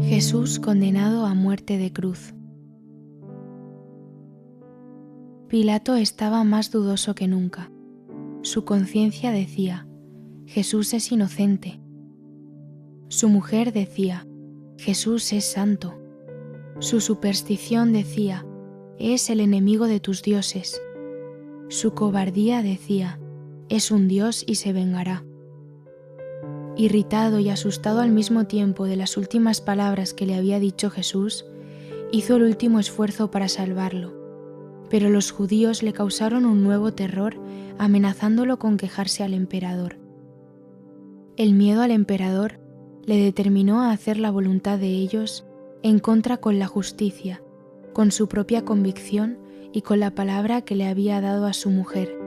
Jesús condenado a muerte de cruz. Pilato estaba más dudoso que nunca. Su conciencia decía: Jesús es inocente. Su mujer decía: Jesús es santo. Su superstición decía: es el enemigo de tus dioses. Su cobardía decía: es un dios y se vengará. Irritado y asustado al mismo tiempo de las últimas palabras que le había dicho Jesús, hizo el último esfuerzo para salvarlo, pero los judíos le causaron un nuevo terror, amenazándolo con quejarse al emperador. El miedo al emperador le determinó a hacer la voluntad de ellos en contra con la justicia, con su propia convicción y con la palabra que le había dado a su mujer.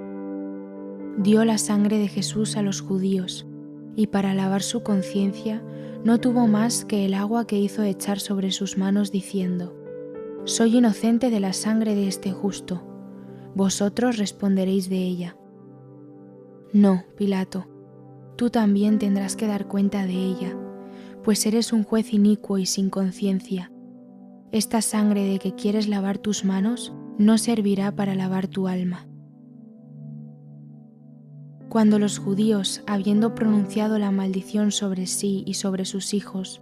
Dio la sangre de Jesús a los judíos, y para lavar su conciencia no tuvo más que el agua que hizo echar sobre sus manos diciendo: Soy inocente de la sangre de este justo, vosotros responderéis de ella. No, Pilato, tú también tendrás que dar cuenta de ella, pues eres un juez inicuo y sin conciencia. Esta sangre de que quieres lavar tus manos no servirá para lavar tu alma. Cuando los judíos, habiendo pronunciado la maldición sobre sí y sobre sus hijos,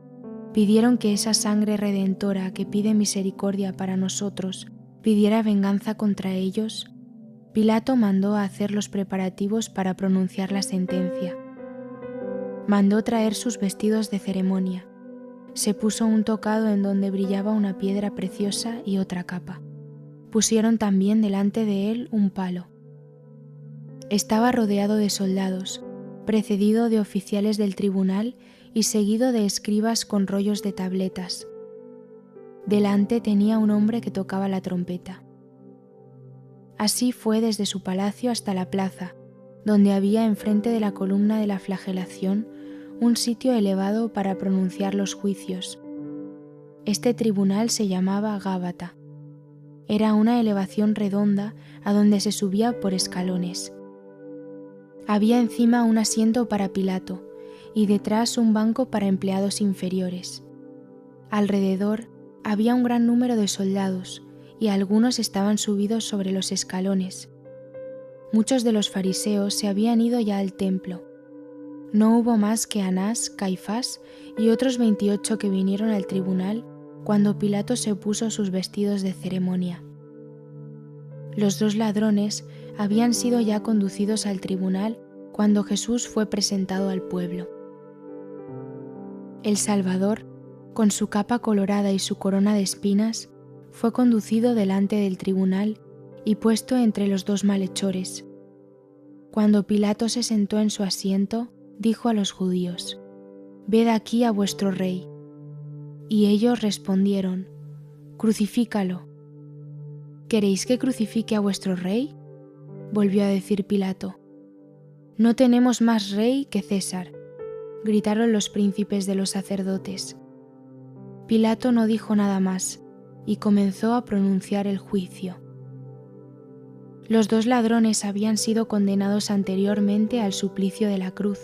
pidieron que esa sangre redentora que pide misericordia para nosotros pidiera venganza contra ellos, Pilato mandó a hacer los preparativos para pronunciar la sentencia. Mandó traer sus vestidos de ceremonia. Se puso un tocado en donde brillaba una piedra preciosa y otra capa. Pusieron también delante de él un palo. Estaba rodeado de soldados, precedido de oficiales del tribunal y seguido de escribas con rollos de tabletas. Delante tenía un hombre que tocaba la trompeta. Así fue desde su palacio hasta la plaza, donde había enfrente de la columna de la flagelación un sitio elevado para pronunciar los juicios. Este tribunal se llamaba Gábata. Era una elevación redonda a donde se subía por escalones. Había encima un asiento para Pilato y detrás un banco para empleados inferiores. Alrededor había un gran número de soldados y algunos estaban subidos sobre los escalones. Muchos de los fariseos se habían ido ya al templo. No hubo más que Anás, Caifás y otros 28 que vinieron al tribunal cuando Pilato se puso sus vestidos de ceremonia. Los 2 ladrones habían sido ya conducidos al tribunal cuando Jesús fue presentado al pueblo. El Salvador, con su capa colorada y su corona de espinas, fue conducido delante del tribunal y puesto entre los 2 malhechores. Cuando Pilato se sentó en su asiento, dijo a los judíos: «Ved aquí a vuestro rey». Y ellos respondieron: «Crucifícalo». «¿Queréis que crucifique a vuestro rey?», volvió a decir Pilato. «No tenemos más rey que César», gritaron los príncipes de los sacerdotes. Pilato no dijo nada más y comenzó a pronunciar el juicio. Los 2 ladrones habían sido condenados anteriormente al suplicio de la cruz,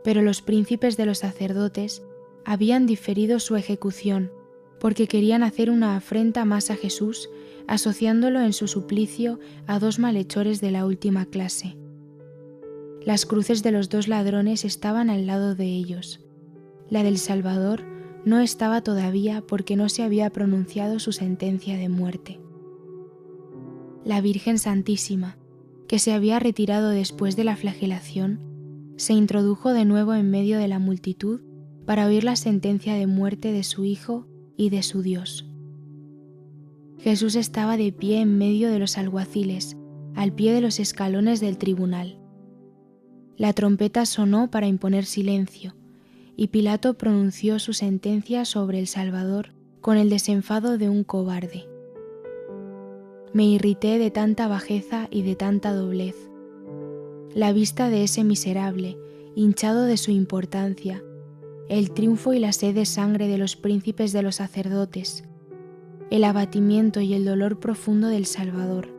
pero los príncipes de los sacerdotes habían diferido su ejecución porque querían hacer una afrenta más a Jesús, asociándolo en su suplicio a 2 malhechores de la última clase. Las cruces de los 2 ladrones estaban al lado de ellos. La del Salvador no estaba todavía porque no se había pronunciado su sentencia de muerte. La Virgen Santísima, que se había retirado después de la flagelación, se introdujo de nuevo en medio de la multitud para oír la sentencia de muerte de su Hijo y de su Dios. Jesús estaba de pie en medio de los alguaciles, al pie de los escalones del tribunal. La trompeta sonó para imponer silencio, y Pilato pronunció su sentencia sobre el Salvador con el desenfado de un cobarde. Me irrité de tanta bajeza y de tanta doblez. La vista de ese miserable, hinchado de su importancia, el triunfo y la sed de sangre de los príncipes de los sacerdotes, el abatimiento y el dolor profundo del Salvador,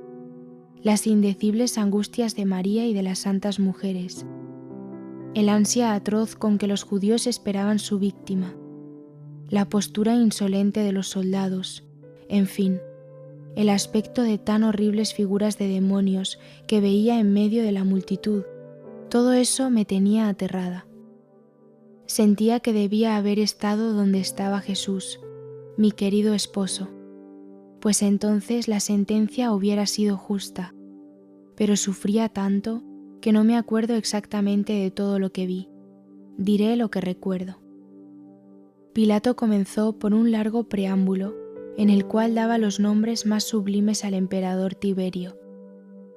las indecibles angustias de María y de las santas mujeres, el ansia atroz con que los judíos esperaban su víctima, la postura insolente de los soldados, en fin, el aspecto de tan horribles figuras de demonios que veía en medio de la multitud, todo eso me tenía aterrada. Sentía que debía haber estado donde estaba Jesús, mi querido esposo, pues entonces la sentencia hubiera sido justa, pero sufría tanto que no me acuerdo exactamente de todo lo que vi. Diré lo que recuerdo. Pilato comenzó por un largo preámbulo en el cual daba los nombres más sublimes al emperador Tiberio.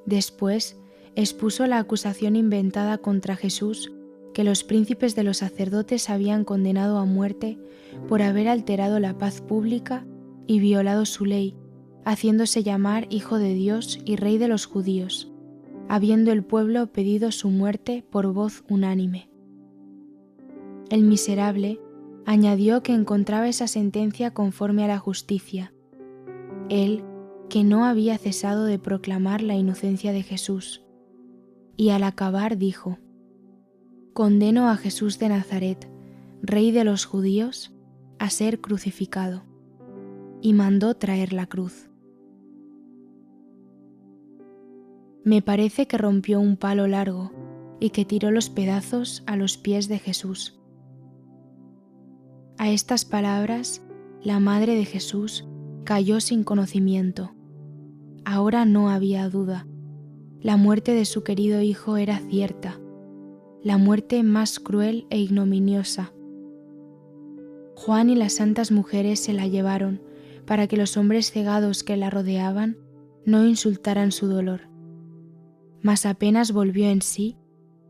Después expuso la acusación inventada contra Jesús que los príncipes de los sacerdotes habían condenado a muerte por haber alterado la paz pública y violado su ley, haciéndose llamar Hijo de Dios y Rey de los judíos, habiendo el pueblo pedido su muerte por voz unánime. El miserable añadió que encontraba esa sentencia conforme a la justicia, él que no había cesado de proclamar la inocencia de Jesús, y al acabar dijo: «Condeno a Jesús de Nazaret, Rey de los judíos, a ser crucificado», y mandó traer la cruz. Me parece que rompió un palo largo y que tiró los pedazos a los pies de Jesús. A estas palabras, la madre de Jesús cayó sin conocimiento. Ahora no había duda. La muerte de su querido hijo era cierta, la muerte más cruel e ignominiosa. Juan y las santas mujeres se la llevaron para que los hombres cegados que la rodeaban no insultaran su dolor. Mas apenas volvió en sí,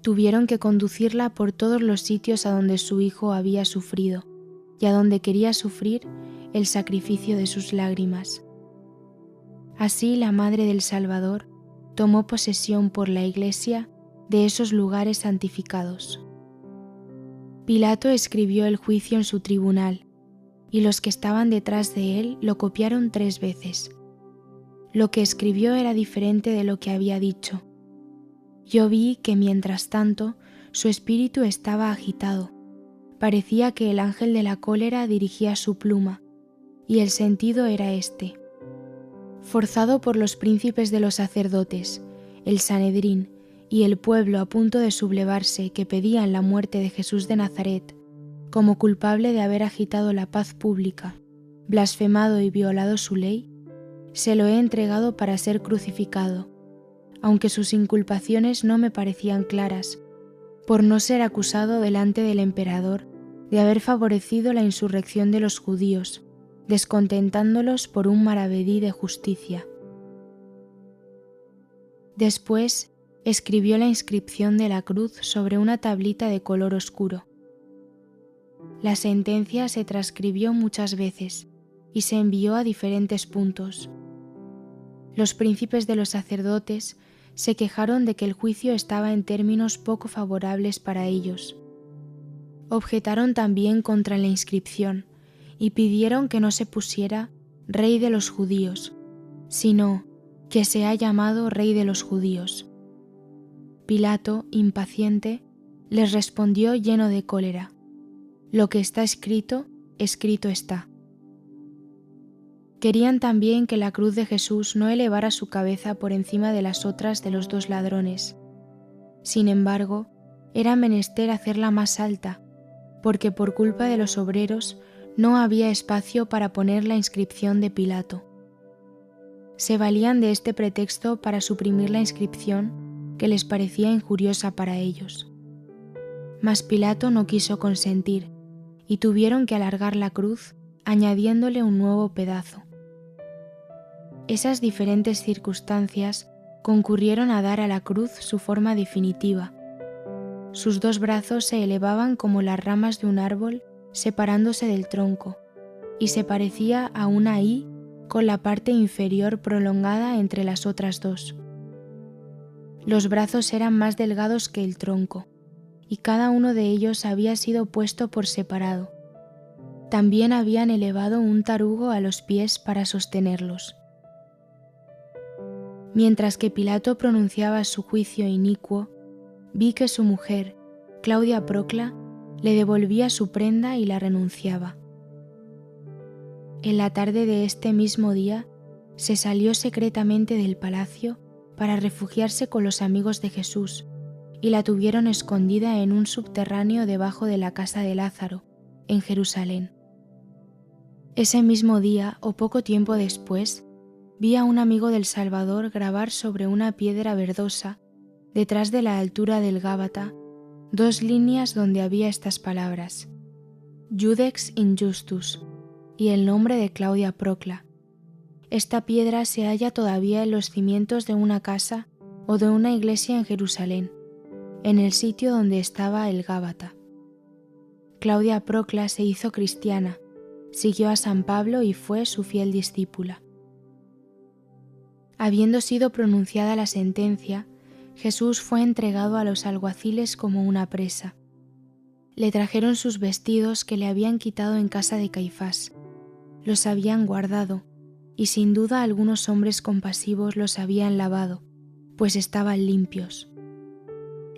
tuvieron que conducirla por todos los sitios a donde su hijo había sufrido y a donde quería sufrir el sacrificio de sus lágrimas. Así la Madre del Salvador tomó posesión por la Iglesia de esos lugares santificados. Pilato escribió el juicio en su tribunal, y los que estaban detrás de él lo copiaron 3 veces. Lo que escribió era diferente de lo que había dicho. Yo vi que mientras tanto su espíritu estaba agitado. Parecía que el ángel de la cólera dirigía su pluma, y el sentido era este: forzado por los príncipes de los sacerdotes, el Sanedrín y el pueblo a punto de sublevarse que pedían la muerte de Jesús de Nazaret, como culpable de haber agitado la paz pública, blasfemado y violado su ley, se lo he entregado para ser crucificado, aunque sus inculpaciones no me parecían claras, por no ser acusado delante del emperador de haber favorecido la insurrección de los judíos, descontentándolos por un maravedí de justicia. Después escribió la inscripción de la cruz sobre una tablita de color oscuro. La sentencia se transcribió muchas veces y se envió a diferentes puntos. Los príncipes de los sacerdotes se quejaron de que el juicio estaba en términos poco favorables para ellos. Objetaron también contra la inscripción y pidieron que no se pusiera Rey de los judíos, sino que sea llamado Rey de los judíos. Pilato, impaciente, les respondió lleno de cólera: «Lo que está escrito, escrito está». Querían también que la cruz de Jesús no elevara su cabeza por encima de las otras de los 2 ladrones. Sin embargo, era menester hacerla más alta, porque por culpa de los obreros no había espacio para poner la inscripción de Pilato. Se valían de este pretexto para suprimir la inscripción que les parecía injuriosa para ellos. Mas Pilato no quiso consentir, y tuvieron que alargar la cruz añadiéndole un nuevo pedazo. Esas diferentes circunstancias concurrieron a dar a la cruz su forma definitiva. Sus 2 brazos se elevaban como las ramas de un árbol separándose del tronco, y se parecía a una I con la parte inferior prolongada entre las otras 2. Los brazos eran más delgados que el tronco, y cada uno de ellos había sido puesto por separado. También habían elevado un tarugo a los pies para sostenerlos. Mientras que Pilato pronunciaba su juicio inicuo, vi que su mujer, Claudia Procla, le devolvía su prenda y la renunciaba. En la tarde de este mismo día, se salió secretamente del palacio para refugiarse con los amigos de Jesús, y la tuvieron escondida en un subterráneo debajo de la casa de Lázaro, en Jerusalén. Ese mismo día, o poco tiempo después, vi a un amigo del Salvador grabar sobre una piedra verdosa, detrás de la altura del Gábata, 2 líneas donde había estas palabras: Judex Injustus, y el nombre de Claudia Procla. Esta piedra se halla todavía en los cimientos de una casa o de una iglesia en Jerusalén, en el sitio donde estaba el Gábata. Claudia Procla se hizo cristiana, siguió a San Pablo y fue su fiel discípula. Habiendo sido pronunciada la sentencia, Jesús fue entregado a los alguaciles como una presa. Le trajeron sus vestidos que le habían quitado en casa de Caifás. Los habían guardado, y sin duda algunos hombres compasivos los habían lavado, pues estaban limpios.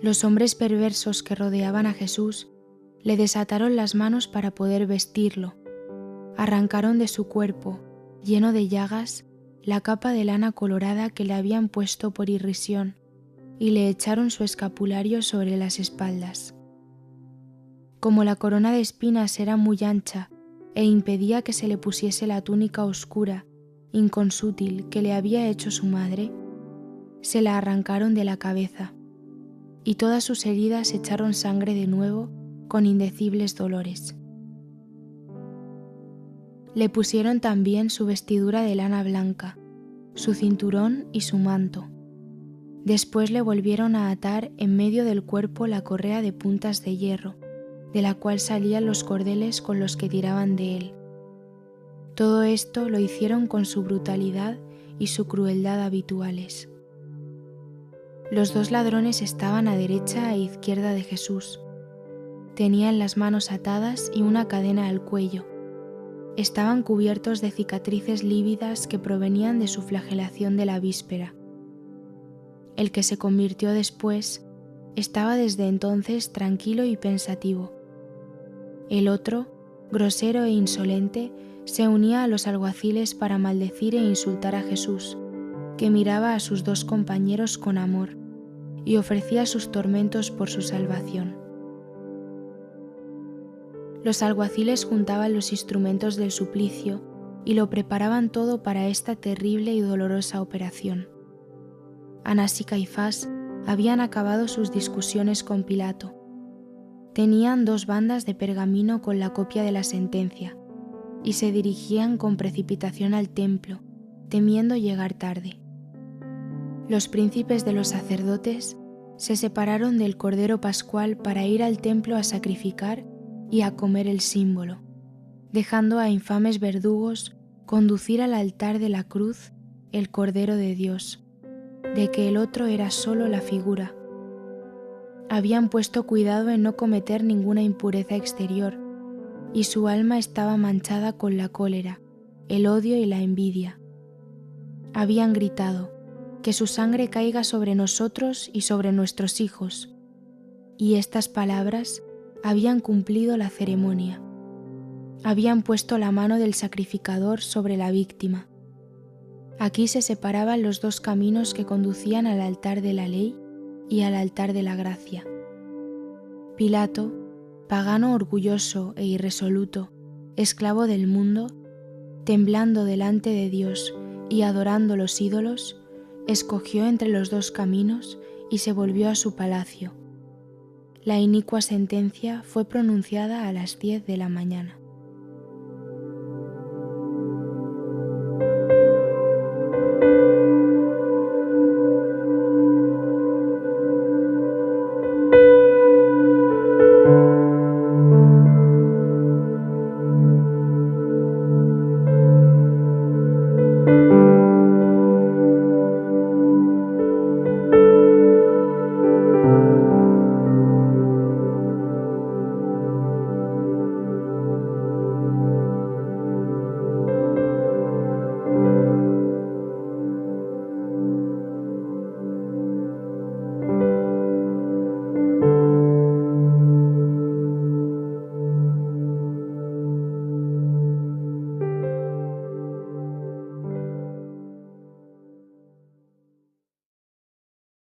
Los hombres perversos que rodeaban a Jesús le desataron las manos para poder vestirlo. Arrancaron de su cuerpo, lleno de llagas, la capa de lana colorada que le habían puesto por irrisión, y le echaron su escapulario sobre las espaldas. Como la corona de espinas era muy ancha e impedía que se le pusiese la túnica oscura, inconsútil, que le había hecho su madre, se la arrancaron de la cabeza, y todas sus heridas echaron sangre de nuevo con indecibles dolores. Le pusieron también su vestidura de lana blanca, su cinturón y su manto. Después le volvieron a atar en medio del cuerpo la correa de puntas de hierro, de la cual salían los cordeles con los que tiraban de él. Todo esto lo hicieron con su brutalidad y su crueldad habituales. Los 2 ladrones estaban a derecha e izquierda de Jesús. Tenían las manos atadas y una cadena al cuello. Estaban cubiertos de cicatrices lívidas que provenían de su flagelación de la víspera. El que se convirtió después estaba desde entonces tranquilo y pensativo. El otro, grosero e insolente, se unía a los alguaciles para maldecir e insultar a Jesús, que miraba a sus 2 compañeros con amor y ofrecía sus tormentos por su salvación. Los alguaciles juntaban los instrumentos del suplicio y lo preparaban todo para esta terrible y dolorosa operación. Anás y Caifás habían acabado sus discusiones con Pilato. Tenían 2 bandas de pergamino con la copia de la sentencia y se dirigían con precipitación al templo, temiendo llegar tarde. Los príncipes de los sacerdotes se separaron del Cordero Pascual para ir al templo a sacrificar y a comer el símbolo, dejando a infames verdugos conducir al altar de la cruz el Cordero de Dios, de que el otro era solo la figura. Habían puesto cuidado en no cometer ninguna impureza exterior, y su alma estaba manchada con la cólera, el odio y la envidia. Habían gritado: «Que su sangre caiga sobre nosotros y sobre nuestros hijos», y estas palabras habían cumplido la ceremonia. Habían puesto la mano del sacrificador sobre la víctima. Aquí se separaban los 2 caminos que conducían al altar de la ley y al altar de la gracia. Pilato, pagano orgulloso e irresoluto, esclavo del mundo, temblando delante de Dios y adorando los ídolos, escogió entre los 2 caminos y se volvió a su palacio. La inicua sentencia fue pronunciada a las 10 de la mañana.